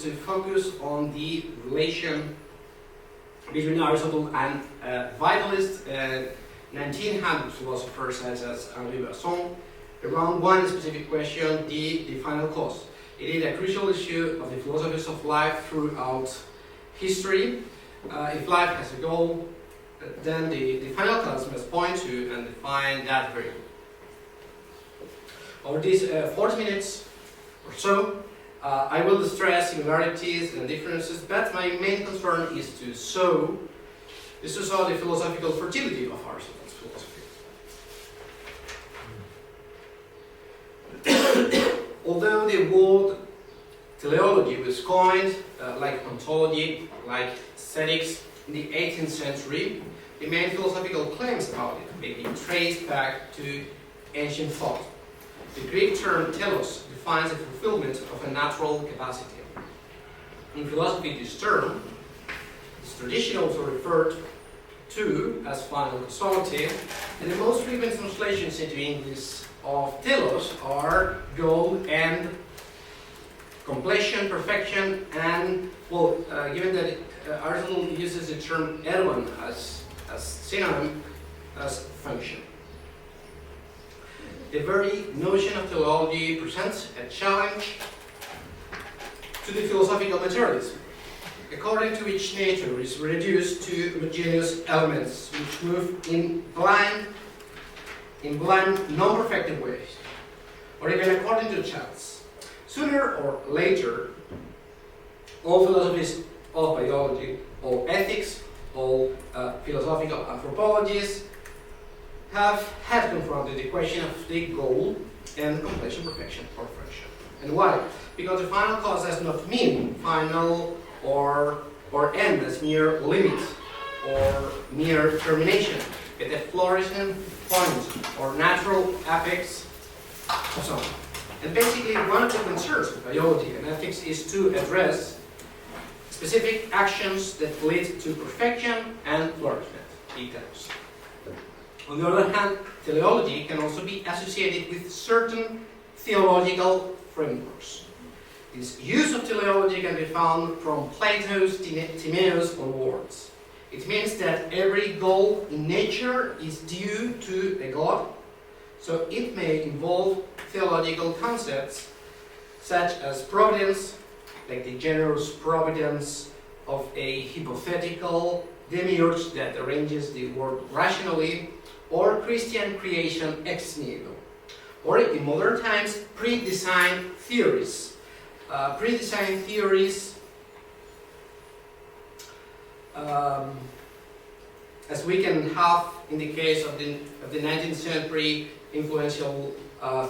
is to focus on the relation between Aristotle and vitalist 1900 philosophers such as Henri Bergson around one specific question, the final cause. It is a crucial issue of the philosophies of life throughout history. If life has a goal, then the final cause must point to and define that very goal. Over these 40 minutes or so, I will stress similarities and differences, but my main concern is to show the philosophical fertility of Aristotle's philosophy. Although the word teleology was coined, like ontology, like aesthetics, in the 18th century, the main philosophical claims about it may be traced back to ancient thought. The Greek term telos defines the fulfillment of a natural capacity. In philosophy, this term is traditionally also referred to as final causality, and the most frequent translations into English of telos are goal, end, completion, perfection, and, well, given that Aristotle uses the term ergon as synonym as function. The very notion of teleology presents a challenge to the philosophical materialism, according to which nature is reduced to homogeneous elements which move in blind, non-perfected ways, or even according to chance. Sooner or later, all philosophies of biology, all ethics, all philosophical anthropologies have had confronted the question of the goal and completion, perfection, or function. And why? Because the final cause does not mean final or end as mere limit or mere termination, but a flourishing point or natural apex of something. And basically, one of the concerns of biology and ethics is to address specific actions that lead to perfection and flourishment, details. On the other hand, teleology can also be associated with certain theological frameworks. This use of teleology can be found from Plato's Timaeus onwards. It means that every goal in nature is due to a god, so it may involve theological concepts such as providence, like the generous providence of a hypothetical demiurge that arranges the world rationally, or Christian creation ex nihilo, or in modern times, pre-design theories. As we can have in the case of the 19th century influential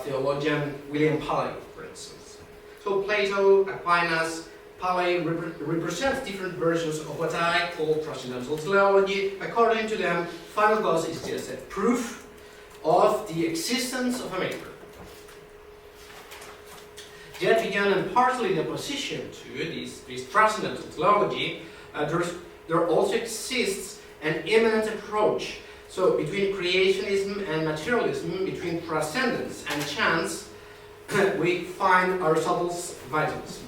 theologian William Paley, for instance. So Plato, Aquinas, Paley represent different versions of what I call transcendental teleology. According to them, final cause is just a proof of the existence of a maker. Yet beyond and partly in opposition to this transcendental teleology, there also exists an immanent approach. So between creationism and materialism, between transcendence and chance, we find Aristotle's vitalism.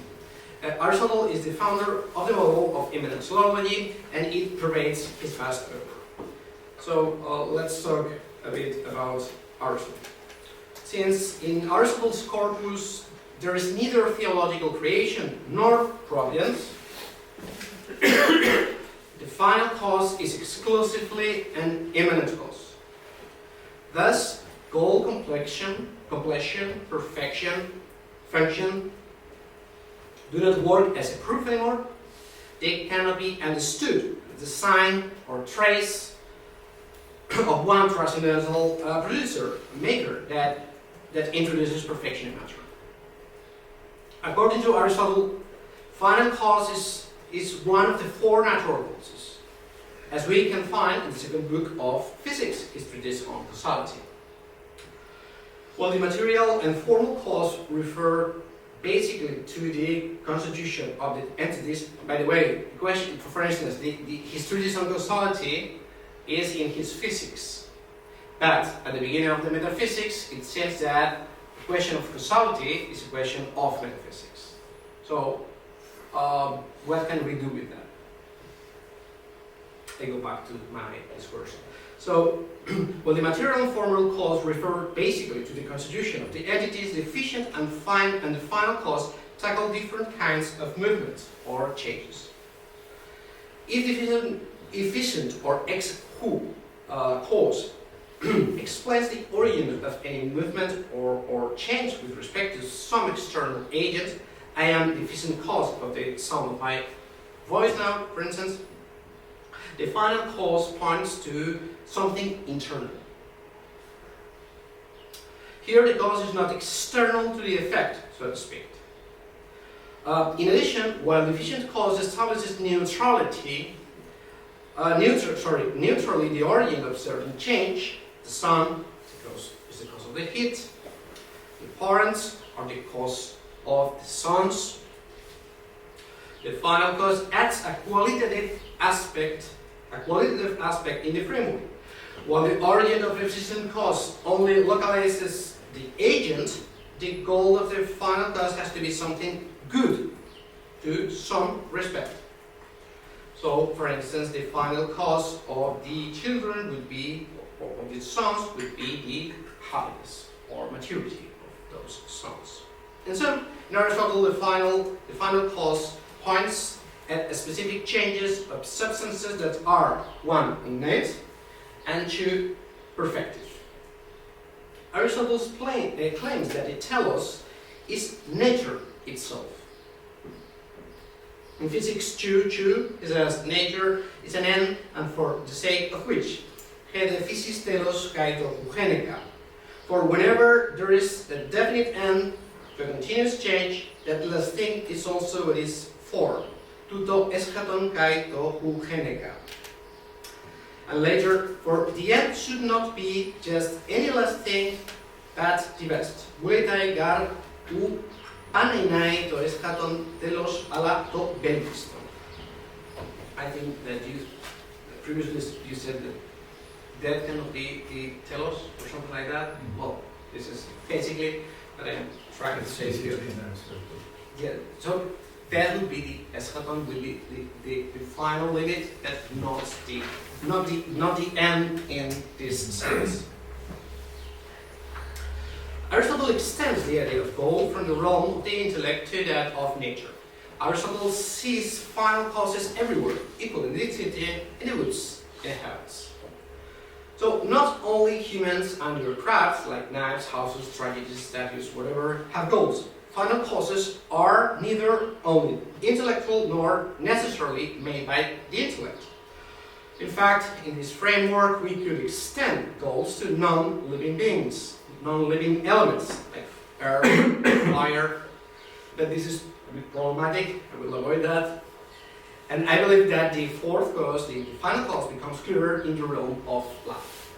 Aristotle is the founder of the model of immanent teleology, and it pervades his vast work. So let's talk a bit about Aristotle. Since in Aristotle's corpus there is neither theological creation nor providence, the final cause is exclusively an immanent cause. Thus, goal, completion, perfection, function do not work as a proof anymore. They cannot be understood as a sign or trace of one transcendental producer, maker, that introduces perfection in matter. According to Aristotle, final cause is one of the four natural causes, as we can find in the second book of Physics, his treatise on causality. While the material and formal cause refer basically to the constitution of the entities. By the way, the question, for instance, his treatise on causality is in his Physics. But at the beginning of the metaphysics, it says that the question of causality is a question of metaphysics. So, what can we do with that? I go back to my discourse. So, well, the material and formal cause refer basically to the constitution of the entities. The efficient and the final cause tackle different kinds of movements or changes. If the efficient or cause explains the origin of any movement or change with respect to some external agent, I am the efficient cause of the sound of my voice now, for instance. The final cause points to something internal. Here the cause is not external to the effect, so to speak. In addition, while the efficient cause establishes neutrality, neutrally the origin of certain change, the sun is the cause of the heat, the parents are the cause of the sons. The final cause adds a qualitative aspect in the framework. While the origin of the efficient cause only localizes the agent, the goal of the final cause has to be something good to some respect. So, for instance, the final cause of the children would be, or of the sons, would be the happiness or maturity of those sons. And so, in Aristotle, the final cause points at specific changes of substances that are, one, innate, and two, perfective. Aristotle claims that the telos is nature itself. In physics 2, it says nature is an end, and for the sake of which, hede physis telos kaito eugeneca. For whenever there is a definite end to a continuous change, that last thing is also what is for. Tuto eschaton kaito eugeneca. And later, for the end should not be just any last thing, but the best. Vueltai gar u Paneinai to eschaton telos ala to belgiston. I think that you previously you said that that cannot be the telos or something like that. Well, this is basically what I'm trying to say here. Yeah, so that would be the eschaton, will be the final limit, that's not the end in this sense. Aristotle extends the idea of goal from the realm of the intellect to that of nature. Aristotle sees final causes everywhere, equal in the city, in the woods, in the heavens. So not only humans and their crafts, like knives, houses, tragedies, statues, whatever, have goals. Final causes are neither only intellectual nor necessarily made by the intellect. In fact, in this framework, we could extend goals to non-living beings, non-living elements like air, fire, but this is a bit problematic. I will avoid that. And I believe that the fourth cause, the final cause, becomes clearer in the realm of life.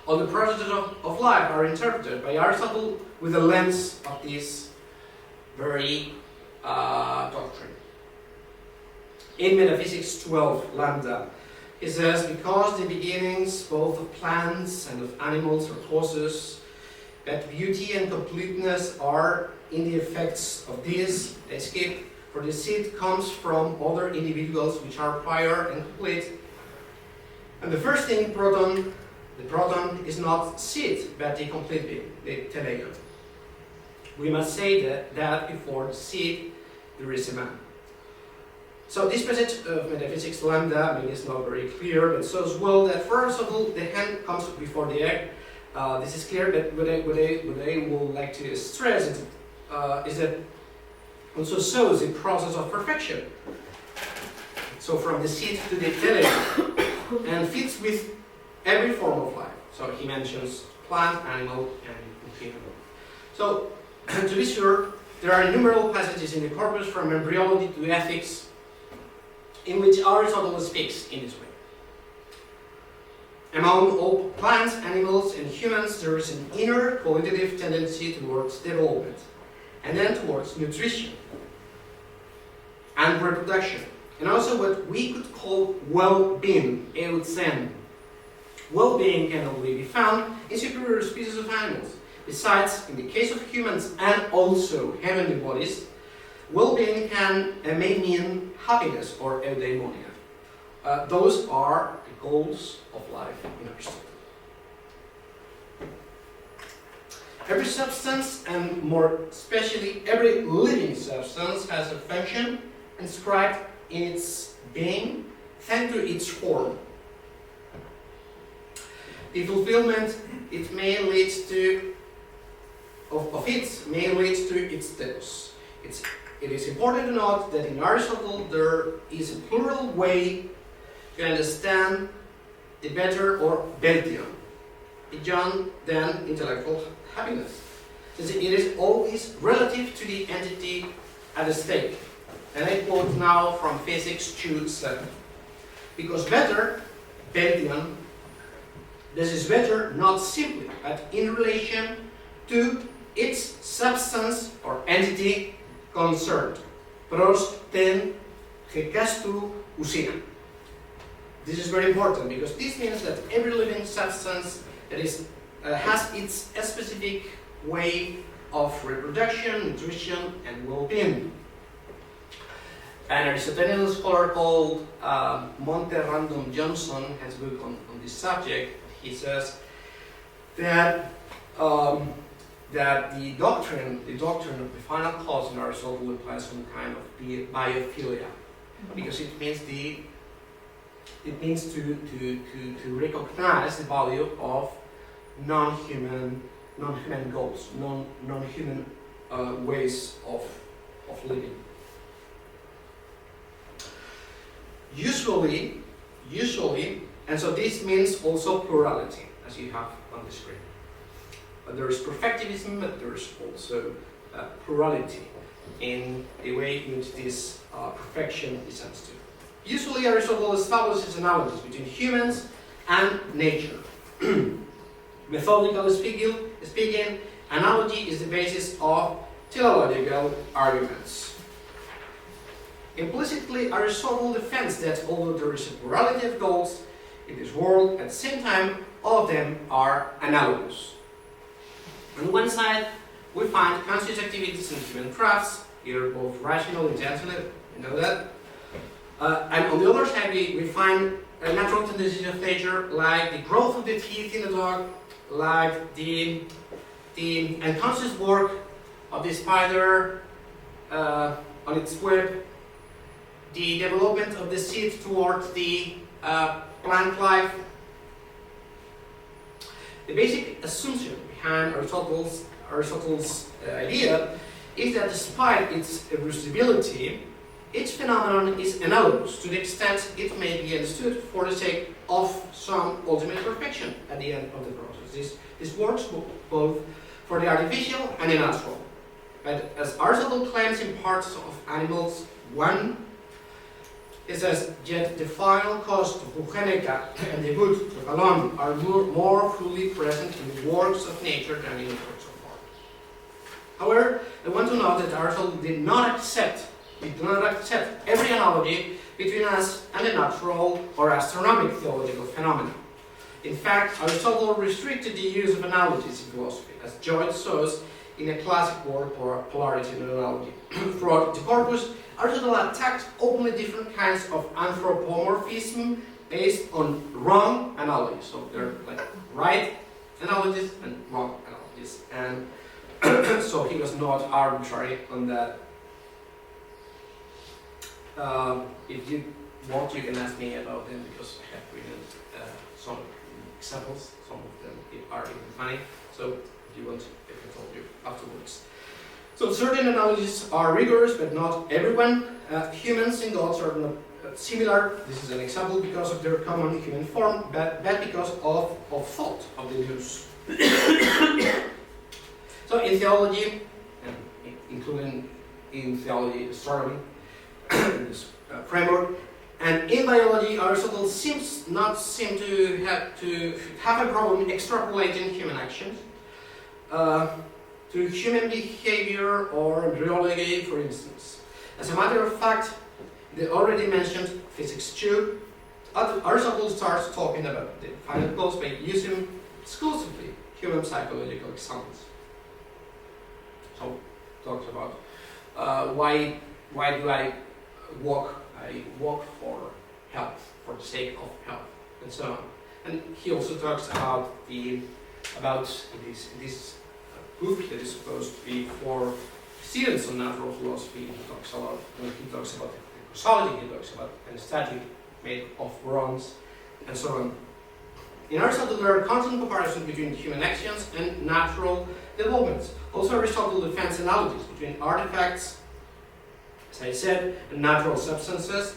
All the processes of life are interpreted by Aristotle with the lens of this very doctrine. In Metaphysics 12, Lambda, he says, because the beginnings both of plants and of animals are causes, that beauty and completeness are in the effects of this, they skip, for the seed comes from other individuals which are prior and complete. And the first thing, the proton is not seed, but the complete being, the teleion. We must say that before the seed, there is a man. So this passage of Metaphysics Lambda, maybe it's not very clear, but shows well that first of all, the hand comes before the egg. This is clear, but what I would like to stress is that also shows the process of perfection. So from the seed to the teleion, and fits with every form of life. So he mentions plant, animal, and human. So to be sure, there are innumerable passages in the corpus from embryology to ethics in which Aristotle speaks in this way. Among all plants, animals, and humans, there is an inner qualitative tendency towards development, and then towards nutrition and reproduction, and also what we could call well-being, eutzen. Well-being can only be found in superior species of animals. Besides, in the case of humans and also heavenly bodies, well-being may mean happiness or eudaimonia. Those are the goals of life in Aristotle. Every substance, and more especially every living substance, has a function inscribed in its being thanks to its form. The fulfillment it may lead to may lead to its telos. It is important to note that in Aristotle there is a plural way to understand the better or beltion beyond than intellectual happiness. It is always relative to the entity at stake. And I quote now from Physics 2:7. Because better, beltion, this is better not simply, but in relation to its substance or entity concerned. Pros ten hekastu usina. This is very important because this means that every living substance that has its specific way of reproduction, nutrition, and well-being. An Aristotelian scholar called Monte Random Johnson has a book on this subject. He says that the doctrine of the final cause in Aristotle implies some kind of biophilia, because it means to recognize the value of non-human goals, non-human ways of living. Usually, and so this means also plurality, as you have on the screen. But there is perfectivism, but there is also plurality in the way in which this perfection is understood. Usually, Aristotle establishes analogies between humans and nature. Methodically speaking, analogy is the basis of teleological arguments. Implicitly, Aristotle defends that although there is a plurality of goals in this world, at the same time, all of them are analogous. On one side, we find conscious activities in human crafts, here both rational and intentional, you know that. And on the other side, we find natural tendencies of nature, like the growth of the teeth in the dog, like the unconscious work of the spider on its web, the development of the seed towards the plant life. The basic assumption behind Aristotle's idea is that despite its reversibility, each phenomenon is analogous to the extent it may be understood for the sake of some ultimate perfection at the end of the process. This works both for the artificial and the natural. But as Aristotle claims in parts of Animals 1, it says, yet the final cause of eugenica and the good of alone are more fully present in the works of nature than in the works of art. However, I want to note that Aristotle did not accept every analogy between us and the natural or astronomic theological phenomena. In fact, Aristotle restricted the use of analogies in philosophy, as Joyce shows in a classic work for polarity and analogy. Throughout the corpus, Aristotle attacked openly different kinds of anthropomorphism based on wrong analogies. So they're like right analogies and wrong analogies. And so he was not arbitrary on that. If you want, you can ask me about them because I have written some examples. Some of them are even funny. So if you want, I can tell you afterwards. So certain analogies are rigorous, but not everyone. Humans and gods are not similar. This is an example because of their common human form, but because of thought, of the nous. So in theology, and including in theology astronomy, in this framework, and in biology, Aristotle seems not to have a problem extrapolating human actions to human behavior or embryology, for instance. As a matter of fact, the already mentioned Physics 2, Aristotle starts talking about the final goals by using exclusively human psychological examples. So, talks about why do I walk? I walk for health, for the sake of health, and so on. And he also talks about in this book that is supposed to be for students of natural philosophy. He talks a lot when he talks about the causality. He talks about a statue made of bronze, and so on. In Aristotle, there are constant comparisons between human actions and natural developments. Also, Aristotle defends analogies between artifacts, as I said, and natural substances,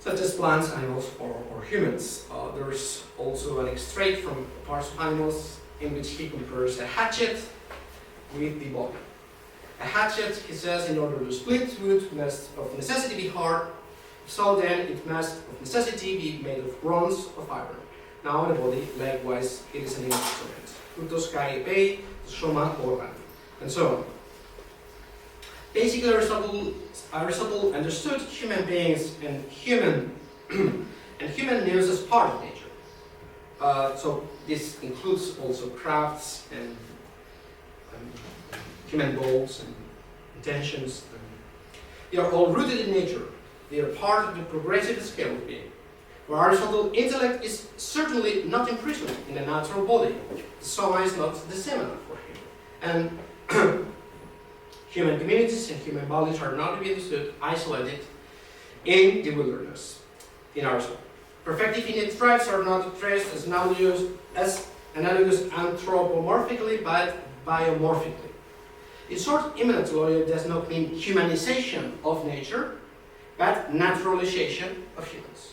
such as plants, animals, or humans. There's also an extract from parts of animals in which he compares a hatchet with the body. A hatchet, he says, in order to split wood, must of necessity be hard. So then, it must of necessity be made of bronze or iron. Now, the body, likewise, it is an instrument. Frutos kai pei, soma organ, and so on. Basically, Aristotle understood human beings and human needs as part of nature. So this includes also crafts and human goals and intentions. They are all rooted in nature. They are part of the progressive scale of being. For Aristotle, intellect is certainly not imprisoned in a natural body. The soma is not the semina for him. And human communities and human bodies are not to be understood isolated in the wilderness in Aristotle. Perfective finite tribes are not traced as analogous anthropomorphically but biomorphically. In short, immanentology does not mean humanization of nature, but naturalization of humans.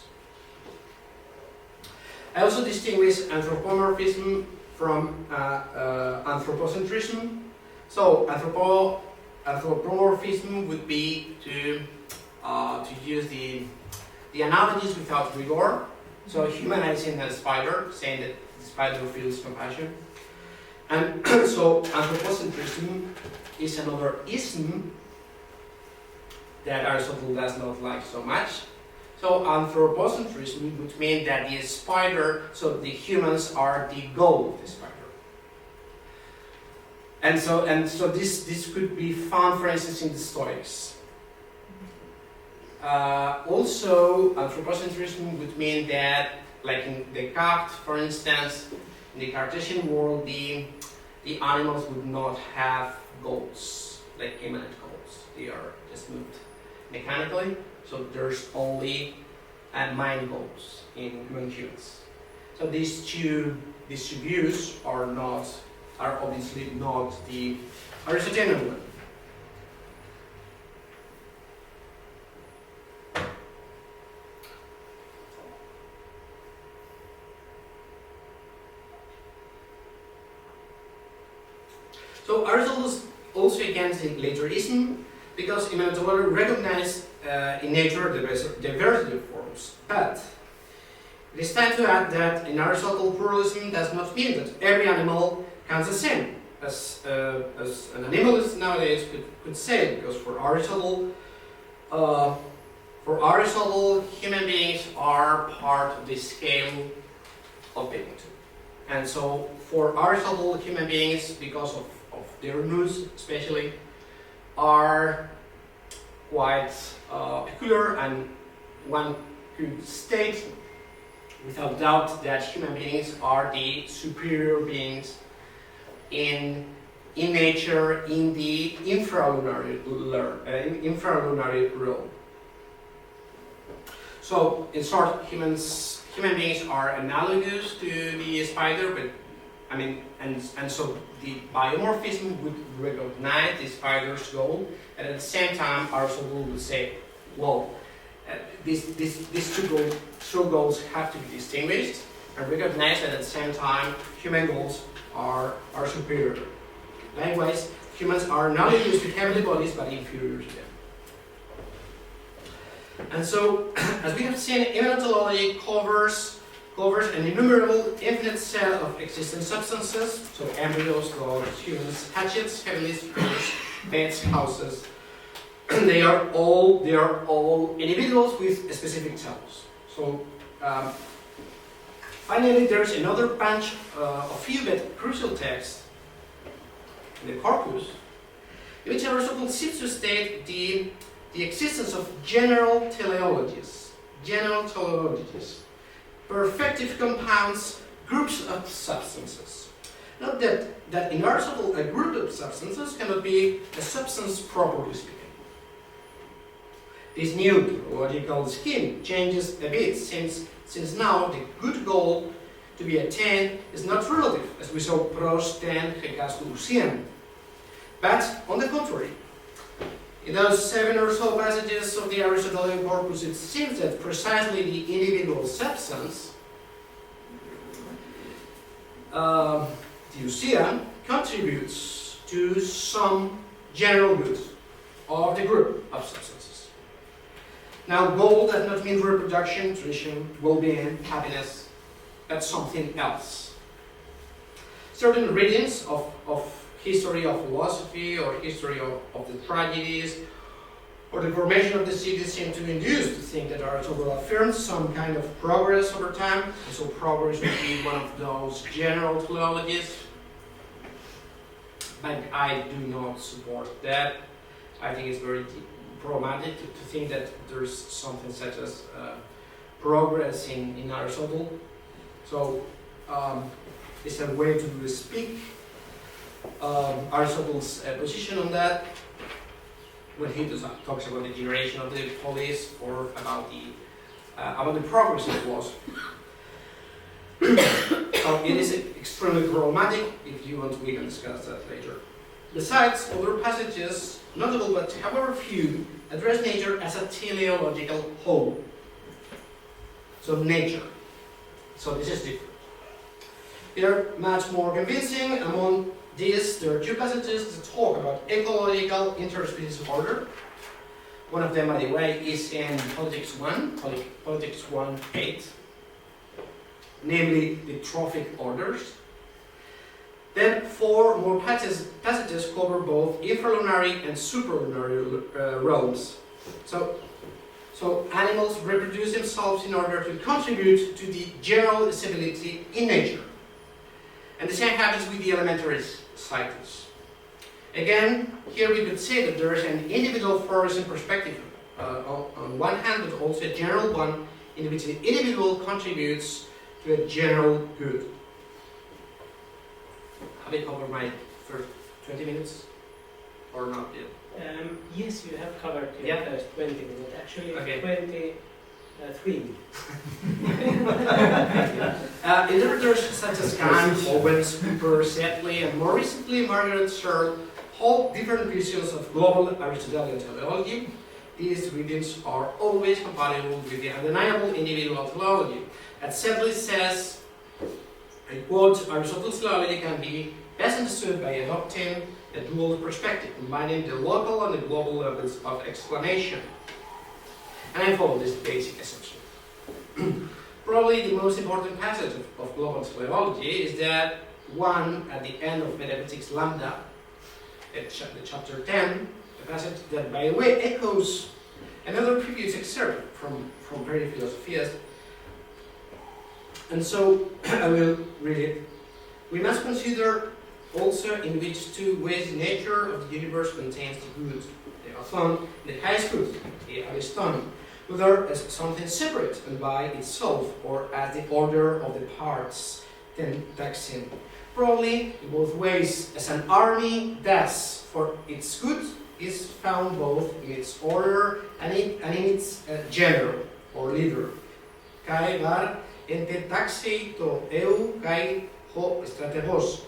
I also distinguish anthropomorphism from anthropocentrism. So anthropomorphism would be to use the analogies without rigor. So humanizing a spider, saying that the spider feels compassion. And so anthropocentrism is another ism that Aristotle does not like so much. So anthropocentrism would mean that the spider, so the humans are the goal of the spider. And so this could be found, for instance, in the Stoics. Also, anthropocentrism would mean that, like in Descartes, for instance, in the Cartesian world, the animals would not have goals, like immanent goals. They are just moved mechanically. So there's only mind goals in humans. So these two views are obviously not the Aristotelian one. So Aristotle is also against the literalism because immanentology recognized in nature the diversity of forms. But it is time to add that in Aristotle, pluralism does not mean that every animal counts the same as an animalist nowadays could say, because for Aristotle, human beings are part of the scale of being. And so for Aristotle, human beings, because of their moods especially, are quite peculiar, and one could state without doubt that human beings are the superior beings in nature, in the infralunary realm. So, in short, human beings are analogous to the spider, but and so the biomorphism would recognize the spider's goal, and at the same time, Aristotle would say, well, these two goals have to be distinguished and recognized, and at the same time, human goals are superior. Likewise, humans are not used to heavenly bodies, but inferior to them. And so, as we have seen, immanentology covers an innumerable, infinite set of existing substances, so embryos, dogs, humans, hatchets, heavenly spheres, beds, houses. They are all individuals with specific selves. So, finally, there's another bunch of few but crucial texts in the corpus, in which Aristotle seems to state the existence of general teleologies, perfective compounds, groups of substances. Note that in Aristotle, a group of substances cannot be a substance properly speaking. This new teleological scheme changes a bit since now the good goal to be attained is not relative, as we saw pros ten hecas lucien. But, on the contrary, in those 7 or so passages of the Aristotelian corpus, it seems that precisely the individual substance, the ousia, contributes to some general good of the group of substances. Now, goal does not mean reproduction, nutrition, well-being, happiness. That's something else. Certain readings of history of philosophy or history of the tragedies or the formation of the city seem to induce to think that Aristotle affirms some kind of progress over time, and so progress would be one of those general teleologies. But I do not support that. I think it's very problematic to think that there's something such as progress in Aristotle. So it's a way to speak Aristotle's position on that when he talks about the generation of the polis or about the progress of philosophy. So it is extremely problematic. If you want, we can discuss that later. Besides, other passages, notable but however few, address nature as a teleological whole. So nature. So this is different. They are much more convincing. Among these, there are 2 passages that talk about ecological interspecies order. One of them, by the way, is in Politics 1:8, namely the trophic orders. Then 4 more passages cover both infralunary and supralunary realms. So animals reproduce themselves in order to contribute to the general stability in nature. And the same happens with the elementary cycles. Again, here we could say that there is an individual flourishing perspective on one hand, but also a general one in which the individual contributes to a general good. Have I covered my first 20 minutes or not yet? Yes, you have covered your first 20 minutes. Actually, okay. 23. Interpreters such as Kant, Owens, Cooper, Setley, and more recently Margaret Searle hold different visions of global Aristotelian teleology. These readings are always compatible with the undeniable individual teleology. As Setley says, I quote, Aristotle's teleology can be best understood by adopting a dual perspective, combining the local and the global levels of explanation. And I follow this basic assumption. Probably the most important passage of global teleology is that one at the end of Metaphysics Lambda, chapter 10, a passage that, by the way, echoes another previous excerpt from Peri Philosophias. And so I will read it. We must consider also in which 2 ways the nature of the universe contains the good, the athon, the highest good, the ariston, whether as something separate and by itself, or as the order of the parts, ten taxin. Probably in both ways, as an army does, for its good is found both in its order and in its general or leader. Kai var ente taxi to eu kai ho strategos.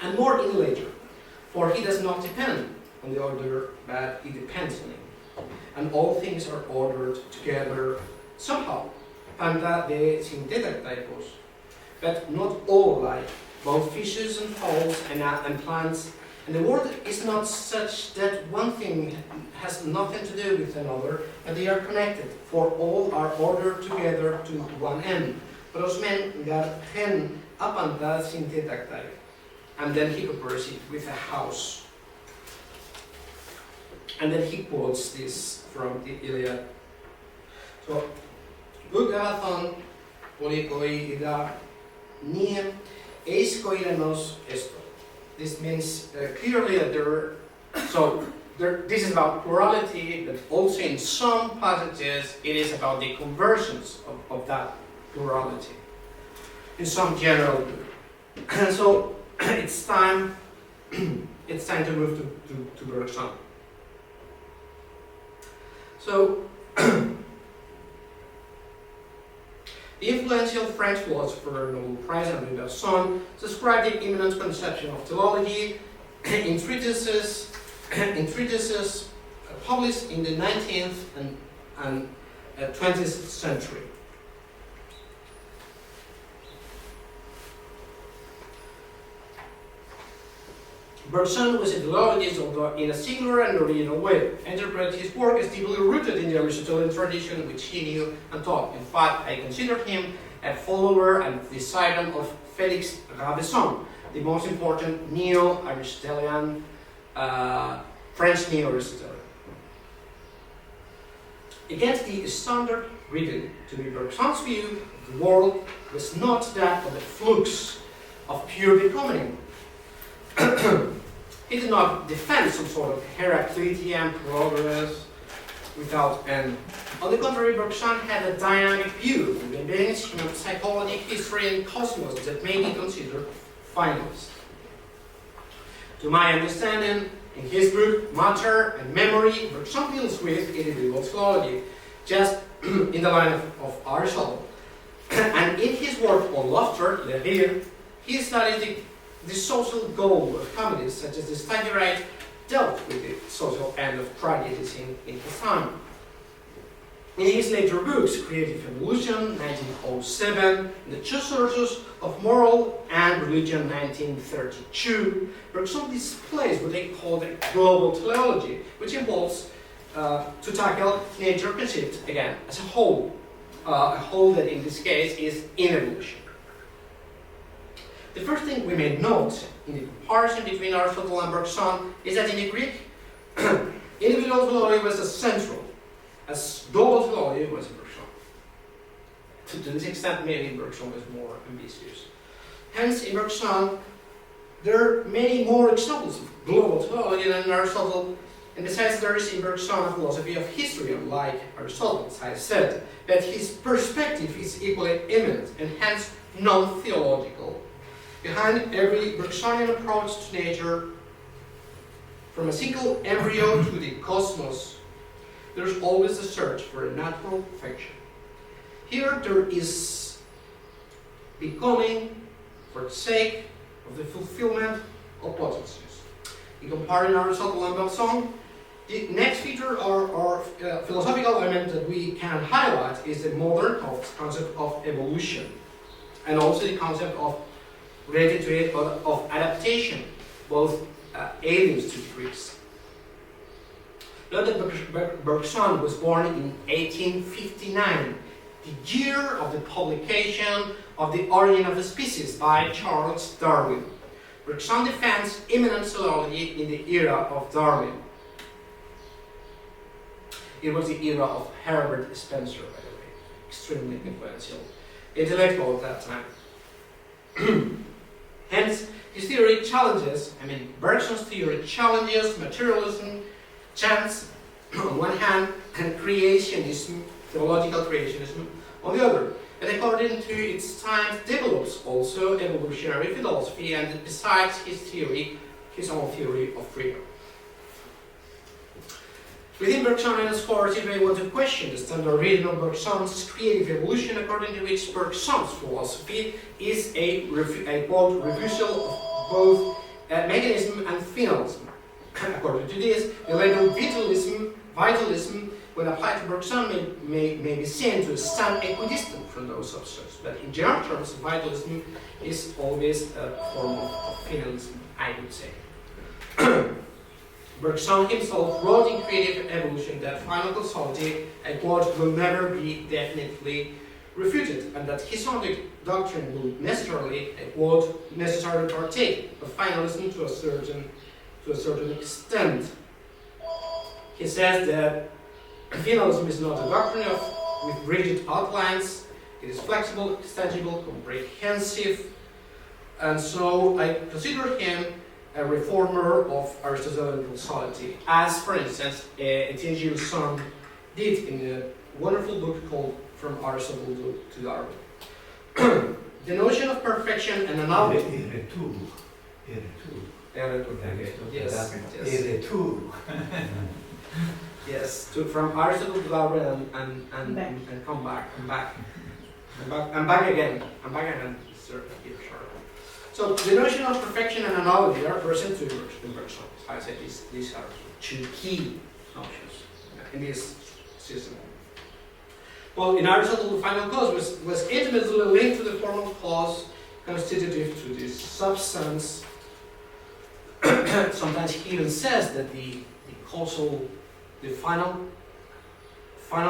And more in later, for he does not depend on the order, but it depends on it. And all things are ordered together somehow, panta de synthetic typos. But not all life, both fishes and fowls and plants. And the world is not such that one thing has nothing to do with another, but they are connected, for all are ordered together to one end. Pros men garten apanta synthetic type. And then he compares it with a house. And then he quotes this from the Iliad. So, Ugathon polikoi ida niem eis koirenos esto. This means clearly that there So this is about plurality, but also in some passages it is about the conversions of that plurality in some general group. And so it's time to move to Bergson. So the influential French philosopher Nobel Prize Henri Bergson described the immanent conception of teleology in treatises published in the 19th and 20th century. Bergson was a teleologist, although in a singular and original way. Interpreted his work as deeply rooted in the Aristotelian tradition, which he knew and taught. In fact, I consider him a follower and disciple of Félix Rabesson, the most important neo-Aristotelian, French neo-Aristotelian. Against the standard reading, to be Bergson's view, the world was not that of the flux of pure becoming. He did not defend some sort of Heraclitean progress without end. On the contrary, Bergson had a dynamic view of the beings, human psychology, history, and cosmos that may be considered finalist. To my understanding, in his book Matter and Memory, Bergson deals with individual theology, just in the line of Aristotle. And in his work on laughter, he studies the social goal of comedies, such as the Stagirite, dealt with the social end of tragedies in his time. In his later books, Creative Evolution, 1907, and The Two Sources of Moral and Religion, 1932, Bergson displays what they call the global teleology, which involves to tackle nature conceived, again, as a whole that in this case is in evolution. The first thing we may note in the comparison between Aristotle and Bergson is that in the Greek, individual theology was as central as global theology was in Bergson. To this extent, maybe Bergson was more ambitious. Hence, in Bergson, there are many more examples of global theology than in Aristotle, and besides, there is in Bergson a philosophy of history, unlike Aristotle, as I said, but his perspective is equally immanent and hence non-theological. Behind every Bergsonian approach to nature, from a single embryo to the cosmos, there's always a search for a natural perfection. Here there is becoming for the sake of the fulfillment of potencies. In comparing Aristotle and Bergson, the next feature or philosophical element that we can highlight is the modern concept of evolution, and also the concept of related to it of adaptation, both aliens to the Greeks. Note that Bergson was born in 1859, the year of the publication of The Origin of the Species by Charles Darwin. Bergson defends immanent zoology in the era of Darwin. It was the era of Herbert Spencer, by the way, extremely influential intellectual at that time. Hence, his theory challenges, Bergson's theory challenges materialism, chance on one hand, and creationism, theological creationism on the other. And according to its times, develops also evolutionary philosophy, and besides his theory, his own theory of freedom. Within Bergsonian scholars, if they want to question the standard reading of Bergson's creative evolution, according to which Bergson's philosophy is a quote, refusal of both mechanism and finalism. According to this, the label vitalism, when applied to Bergson, may be seen to stand equidistant from those observers. But in general terms, vitalism is always a form of finalism, I would say. Bergson himself wrote in Creative Evolution that final causality, I quote, will never be definitely refuted, and that his own doctrine will necessarily, I quote, necessarily partake of finalism to a certain extent. He says that finalism is not a doctrine with rigid outlines. It is flexible, extensible, comprehensive, and so I consider him a reformer of Aristotelian philosophy, as, for instance, Etienne Son did in a wonderful book called From Aristotle to Darwin. The notion of perfection and analogy. Yes. Yes, from Aristotle to Darwin and come back again. Sir. So the notion of perfection and analogy are present to in Bergson. I said these are two key notions in this system. Well, in Aristotle, the final clause was intimately linked to the formal clause constitutive to the substance. Sometimes he even says that the final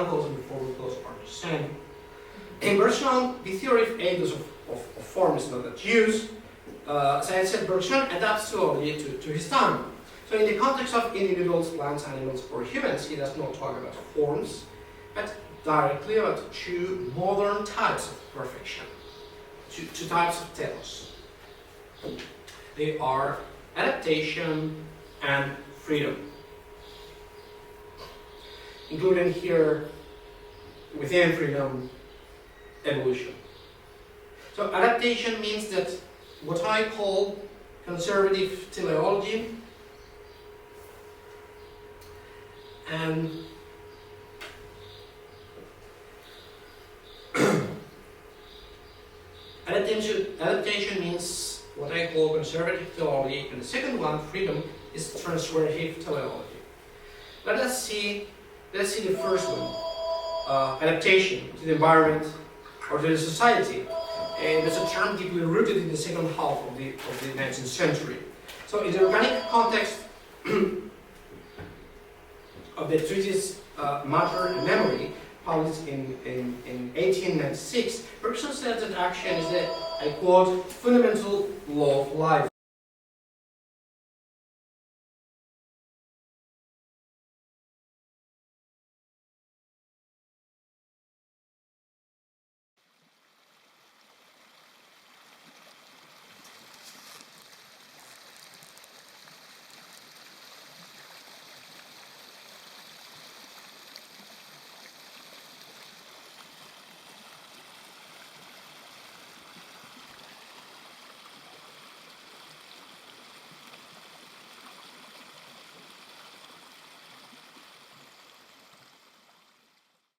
clause and the formal clause are the same. In Bergson, the theory of aims of form is not that used. As I said, Bergson adapts theology to his time. So in the context of individuals, plants, animals, or humans, he does not talk about forms, but directly about two modern types of perfection, two types of telos. They are adaptation and freedom, including here, within freedom, evolution. So adaptation means that what I call conservative teleology and adaptation means what I call conservative theology, and the second one, freedom, is transgressive teleology. Let us see the first one, adaptation to the environment or to the society. And it's a term deeply rooted in the second half of the 19th century. So in the organic context of the treatise Matter and Memory, published in 1896, Bergson said that action is the, I quote, fundamental law of life.